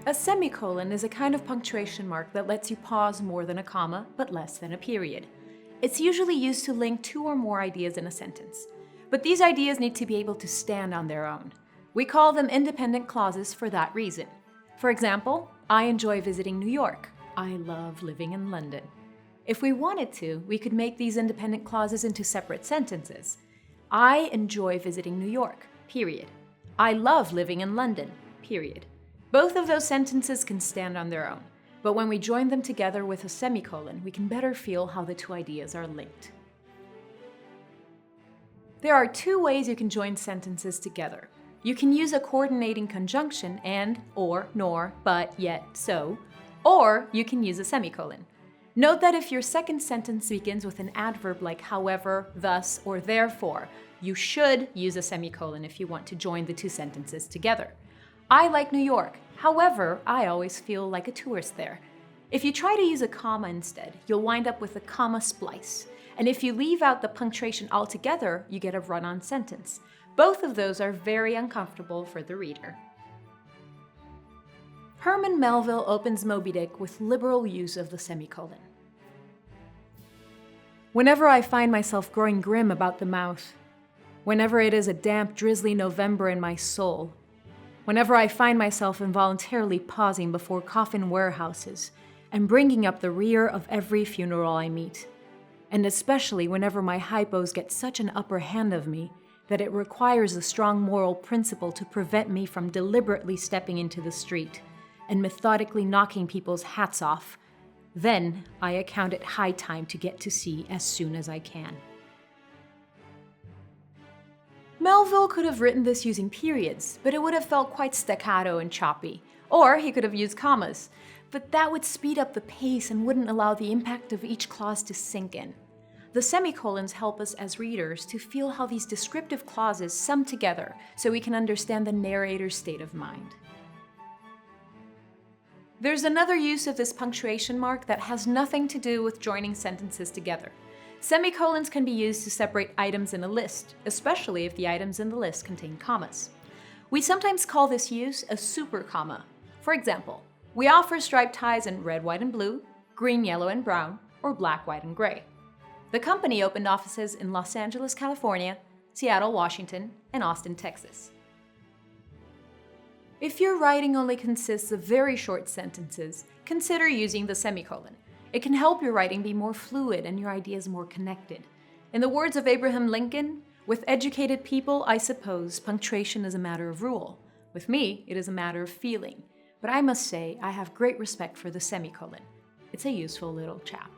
A semicolon is a kind of punctuation mark that lets you pause more than a comma, but less than a period. It's usually used to link two or more ideas in a sentence. But these ideas need to be able to stand on their own. We call them independent clauses for that reason. For example, I enjoy visiting New York. I love living in London. If we wanted to, we could make these independent clauses into separate sentences. I enjoy visiting New York, period. I love living in London, period. Both of those sentences can stand on their own, but when we join them together with a semicolon, we can better feel how the two ideas are linked. There are two ways you can join sentences together. You can use a coordinating conjunction and, or, nor, but, yet, so, or you can use a semicolon. Note that if your second sentence begins with an adverb like however, thus, or therefore, you should use a semicolon if you want to join the two sentences together. I like New York. However, I always feel like a tourist there. If you try to use a comma instead, you'll wind up with a comma splice. And if you leave out the punctuation altogether, you get a run-on sentence. Both of those are very uncomfortable for the reader. Herman Melville opens Moby Dick with liberal use of the semicolon. Whenever I find myself growing grim about the mouth, whenever it is a damp, drizzly November in my soul, whenever I find myself involuntarily pausing before coffin warehouses and bringing up the rear of every funeral I meet, and especially whenever my hypos get such an upper hand of me that it requires a strong moral principle to prevent me from deliberately stepping into the street and methodically knocking people's hats off, then I account it high time to get to sea as soon as I can. Melville could have written this using periods, but it would have felt quite staccato and choppy. Or he could have used commas, but that would speed up the pace and wouldn't allow the impact of each clause to sink in. The semicolons help us as readers to feel how these descriptive clauses sum together so we can understand the narrator's state of mind. There's another use of this punctuation mark that has nothing to do with joining sentences together. Semicolons can be used to separate items in a list, especially if the items in the list contain commas. We sometimes call this use a supercomma. For example, we offer striped ties in red, white, and blue, green, yellow, and brown, or black, white, and gray. The company opened offices in Los Angeles, California, Seattle, Washington, and Austin, Texas. If your writing only consists of very short sentences, consider using the semicolon. It can help your writing be more fluid and your ideas more connected. In the words of Abraham Lincoln, with educated people, I suppose, punctuation is a matter of rule. With me, it is a matter of feeling. But I must say, I have great respect for the semicolon. It's a useful little chap.